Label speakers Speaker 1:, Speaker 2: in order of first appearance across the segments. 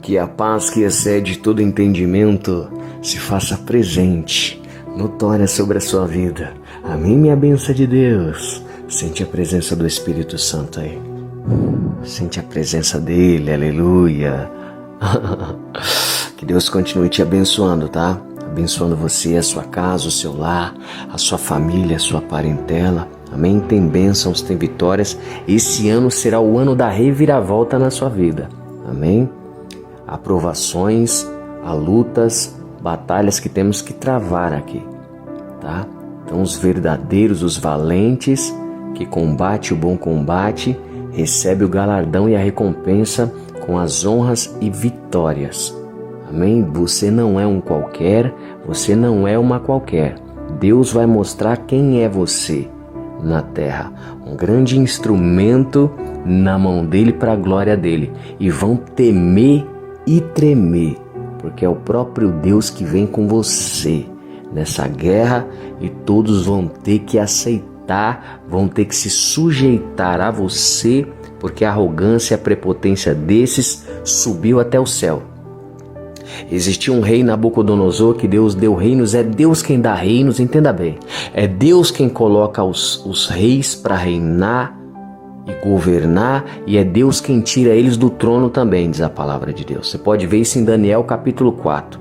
Speaker 1: Que a paz que excede todo entendimento se faça presente, notória sobre a sua vida. Amém, minha bênção de Deus. Sente a presença do Espírito Santo aí. Sente a presença dele, aleluia. Que Deus continue te abençoando, tá? Abençoando você, a sua casa, o seu lar, a sua família, a sua parentela. Amém? Tem bênçãos, tem vitórias. Esse ano será o ano da reviravolta na sua vida. Amém? Há provações, há lutas, batalhas que temos que travar aqui, tá? Então os verdadeiros, os valentes, que combate o bom combate, recebe o galardão e a recompensa com as honras e vitórias. Amém? Você não é um qualquer, você não é uma qualquer. Deus vai mostrar quem é você na terra. Um grande instrumento na mão dele para a glória dele. E vão temer e tremer, porque é o próprio Deus que vem com você nessa guerra e todos vão ter que aceitar, vão ter que se sujeitar a você, porque a arrogância e a prepotência desses subiu até o céu. Existia um rei Nabucodonosor que Deus deu reinos, é Deus quem dá reinos, entenda bem. É Deus quem coloca os reis para reinar e governar, e é Deus quem tira eles do trono também, diz a palavra de Deus. Você pode ver isso em Daniel capítulo 4.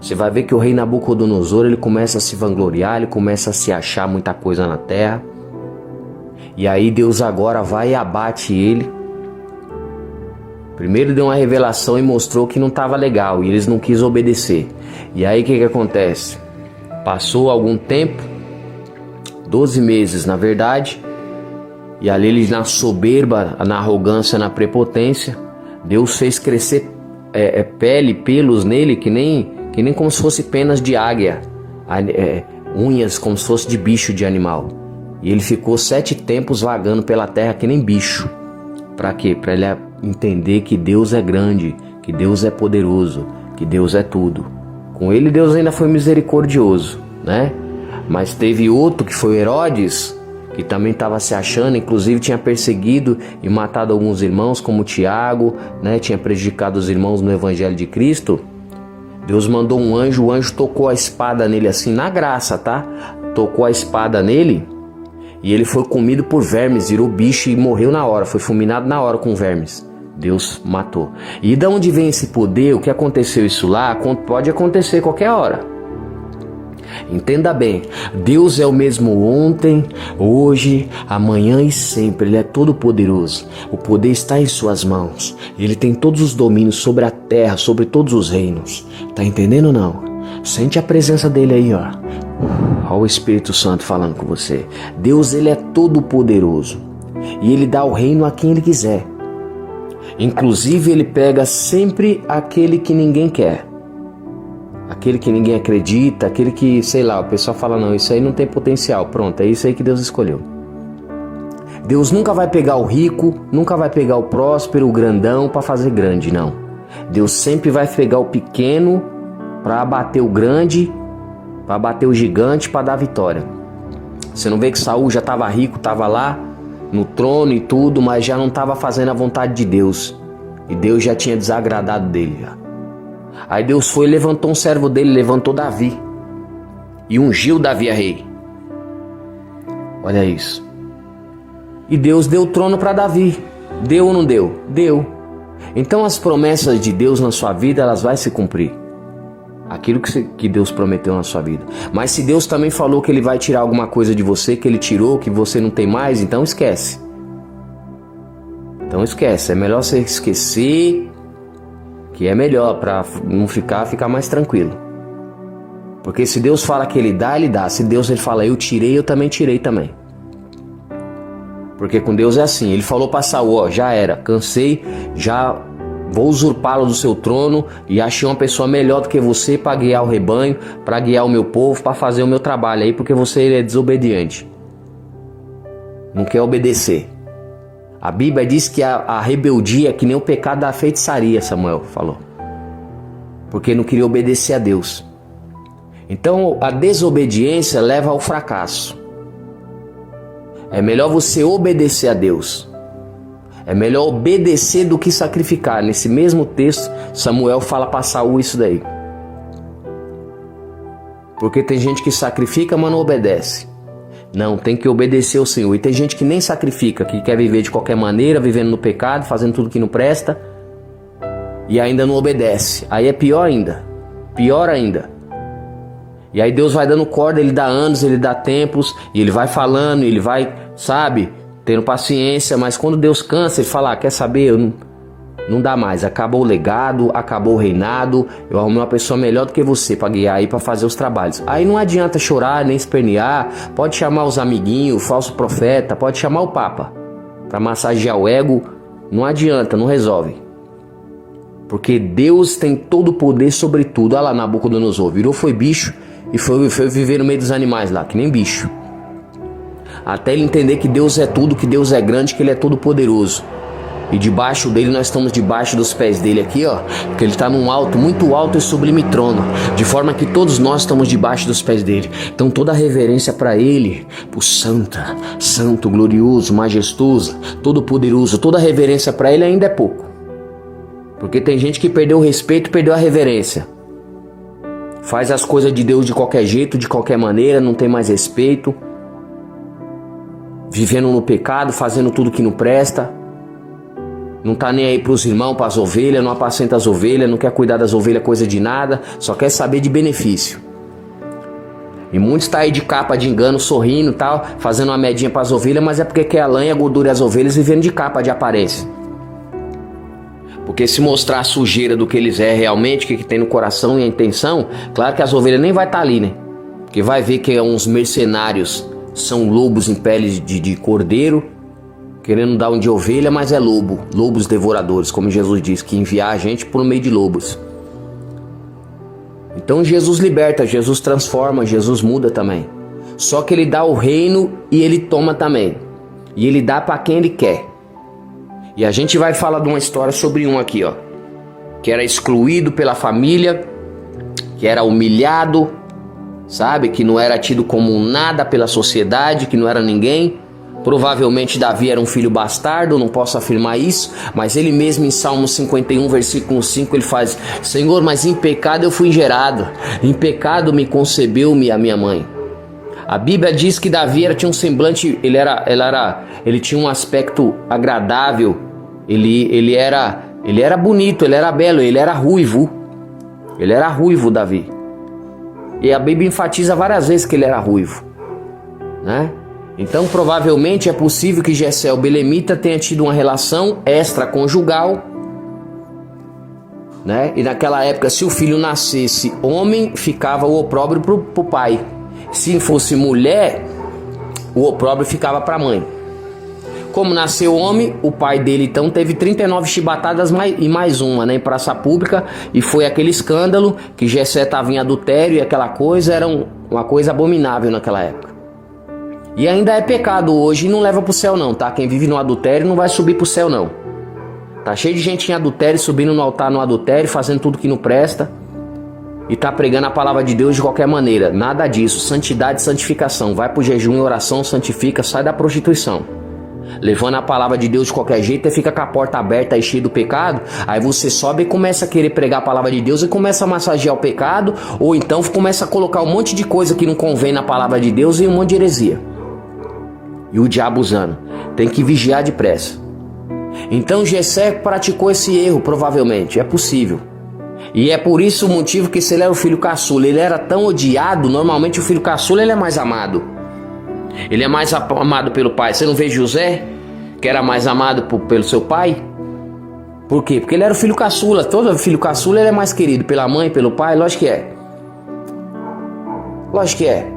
Speaker 1: Você vai ver que o rei Nabucodonosor, ele começa a se vangloriar, ele começa a se achar muita coisa na terra. E aí Deus agora vai e abate ele. Primeiro deu uma revelação e mostrou que não estava legal e eles não quis obedecer. E aí o que acontece? Passou algum tempo, 12 meses na verdade, e ali ele na soberba, na arrogância, na prepotência, Deus fez crescer pelos nele que nem como se fosse penas de águia, unhas como se fosse de bicho de animal. E ele ficou 7 tempos vagando pela terra que nem bicho. Para quê? Para ele entender que Deus é grande, que Deus é poderoso, que Deus é tudo. Com ele Deus ainda foi misericordioso, né? Mas teve outro que foi Herodes, que também estava se achando, inclusive tinha perseguido e matado alguns irmãos, como Tiago, né? Tinha prejudicado os irmãos no Evangelho de Cristo. Deus mandou um anjo, o anjo tocou a espada nele assim, na graça, tá? Tocou a espada nele e ele foi comido por vermes, virou bicho e morreu na hora, foi fulminado na hora com vermes. Deus matou. E de onde vem esse poder? O que aconteceu isso lá? Pode acontecer qualquer hora. Entenda bem, Deus é o mesmo ontem, hoje, amanhã e sempre. Ele é todo poderoso. O poder está em suas mãos. Ele tem todos os domínios sobre a terra, sobre todos os reinos. Tá entendendo ou não? Sente a presença dele aí, ó. Olha o Espírito Santo falando com você. Deus, ele é todo poderoso. E ele dá o reino a quem ele quiser. Inclusive ele pega sempre aquele que ninguém quer. Aquele que ninguém acredita, aquele que, sei lá, o pessoal fala, não, isso aí não tem potencial. Pronto, é isso aí que Deus escolheu. Deus nunca vai pegar o rico, nunca vai pegar o próspero, o grandão para fazer grande, não. Deus sempre vai pegar o pequeno para abater o grande, para abater o gigante, para dar vitória. Você não vê que Saul já estava rico, estava lá no trono e tudo, mas já não estava fazendo a vontade de Deus. E Deus já tinha desagradado dele. Aí Deus foi e levantou um servo dele, levantou Davi. E ungiu Davi a rei. Olha isso. E Deus deu o trono para Davi. Deu ou não deu? Deu. Então as promessas de Deus na sua vida, elas vão se cumprir. Aquilo que Deus prometeu na sua vida. Mas se Deus também falou que ele vai tirar alguma coisa de você, que ele tirou, que você não tem mais, então esquece. Então esquece. É melhor você esquecer, que é melhor para não ficar mais tranquilo. Porque se Deus fala que ele dá, ele dá. Se Deus ele fala eu tirei, eu também tirei também. Porque com Deus é assim. Ele falou para Saul, ó, já era, cansei, já vou usurpá-lo do seu trono e achei uma pessoa melhor do que você para guiar o rebanho, para guiar o meu povo, para fazer o meu trabalho aí, porque você é desobediente. Não quer obedecer. A Bíblia diz que a rebeldia é que nem o pecado da feitiçaria, Samuel falou. Porque não queria obedecer a Deus. Então a desobediência leva ao fracasso. É melhor você obedecer a Deus. É melhor obedecer do que sacrificar. Nesse mesmo texto, Samuel fala para Saul isso daí. Porque tem gente que sacrifica, mas não obedece. Não, tem que obedecer ao Senhor. E tem gente que nem sacrifica, que quer viver de qualquer maneira, vivendo no pecado, fazendo tudo que não presta, e ainda não obedece. Aí é pior ainda. Pior ainda. E aí Deus vai dando corda, Ele dá anos, Ele dá tempos, e Ele vai falando, Ele vai, sabe, tendo paciência. Mas quando Deus cansa, Ele fala, quer saber, não dá mais, acabou o legado, acabou o reinado, eu arrumei uma pessoa melhor do que você para guiar aí, para fazer os trabalhos. Aí não adianta chorar, nem espernear, pode chamar os amiguinhos, o falso profeta, pode chamar o Papa para massagear o ego, não adianta, não resolve. Porque Deus tem todo o poder sobre tudo. Olha lá Nabucodonosor, virou foi bicho e foi viver no meio dos animais lá, que nem bicho. Até ele entender que Deus é tudo, que Deus é grande, que Ele é todo poderoso. E debaixo dele, nós estamos debaixo dos pés dele aqui, ó. Porque ele está num alto, muito alto e sublime trono. De forma que todos nós estamos debaixo dos pés dele. Então toda a reverência para ele, por santo, glorioso, majestoso, todo poderoso, toda a reverência para ele ainda é pouco. Porque tem gente que perdeu o respeito, perdeu a reverência. Faz as coisas de Deus de qualquer jeito, de qualquer maneira, não tem mais respeito. Vivendo no pecado, fazendo tudo que não presta. Não tá nem aí pros irmãos, pras ovelhas, não apacenta as ovelhas, não quer cuidar das ovelhas, coisa de nada, só quer saber de benefício. E muitos tá aí de capa de engano, sorrindo e tal, fazendo uma medinha pras ovelhas, mas é porque quer a lã e a gordura e as ovelhas vivendo de capa de aparência. Porque se mostrar a sujeira do que eles é realmente, o que tem no coração e a intenção, claro que as ovelhas nem vai estar ali, né? Porque vai ver que uns mercenários são lobos em pele de cordeiro, querendo dar um de ovelha, mas é lobo, lobos devoradores, como Jesus diz, que enviar a gente por meio de lobos. Então Jesus liberta, Jesus transforma, Jesus muda também. Só que Ele dá o reino e Ele toma também. E Ele dá para quem Ele quer. E a gente vai falar de uma história sobre um aqui, ó, que era excluído pela família, que era humilhado, sabe, que não era tido como nada pela sociedade, que não era ninguém. Provavelmente Davi era um filho bastardo, não posso afirmar isso, mas ele mesmo em Salmo 51, versículo 5, ele faz: Senhor, mas em pecado eu fui gerado, em pecado me concebeu-me a minha mãe. A Bíblia diz que Davi tinha um semblante, ele tinha um aspecto agradável, ele era bonito, ele era belo, ele era ruivo, Davi. E a Bíblia enfatiza várias vezes que ele era ruivo, né? Então provavelmente é possível que Jessé, o belemita, tenha tido uma relação extraconjugal, né? E naquela época, se o filho nascesse homem, ficava o opróbrio pro pai. Se fosse mulher, o opróbrio ficava para a mãe. Como nasceu homem, o pai dele então teve 39 chibatadas e mais uma, né, em praça pública, e foi aquele escândalo que Jessé estava em adultério e aquela coisa era uma coisa abominável naquela época. E ainda é pecado hoje e não leva pro céu não, tá? Quem vive no adultério não vai subir pro céu não. Tá cheio de gente em adultério, subindo no altar no adultério, fazendo tudo que não presta. E tá pregando a palavra de Deus de qualquer maneira. Nada disso, santidade e santificação. Vai pro jejum e oração, santifica, sai da prostituição. Levando a palavra de Deus de qualquer jeito, e fica com a porta aberta e cheia do pecado. Aí você sobe e começa a querer pregar a palavra de Deus e começa a massagear o pecado. Ou então começa a colocar um monte de coisa que não convém na palavra de Deus e um monte de heresia. E o diabo usando. Tem que vigiar depressa. Então Jessé praticou esse erro, provavelmente. É possível. E é por isso o motivo que se ele era o filho caçula, ele era tão odiado. Normalmente o filho caçula ele é mais amado. Ele é mais amado pelo pai. Você não vê José, que era mais amado pelo seu pai? Por quê? Porque ele era o filho caçula. Todo filho caçula ele é mais querido pela mãe, pelo pai. Lógico que é. Lógico que é.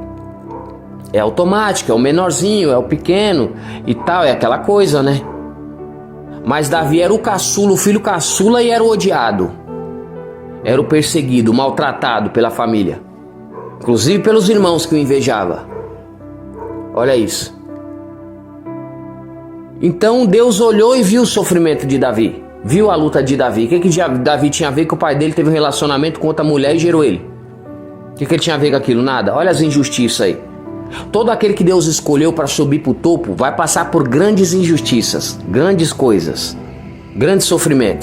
Speaker 1: É automático, é o menorzinho, é o pequeno e tal, é aquela coisa, né? Mas Davi era o caçula, o filho caçula, e era o odiado. Era o perseguido, o maltratado pela família. Inclusive pelos irmãos que o invejavam. Olha isso. Então Deus olhou e viu o sofrimento de Davi. Viu a luta de Davi. O que Davi tinha a ver que o pai dele teve um relacionamento com outra mulher e gerou ele? O que ele tinha a ver com aquilo? Nada. Olha as injustiças aí. Todo aquele que Deus escolheu para subir para o topo vai passar por grandes injustiças, grandes coisas, grandes sofrimentos.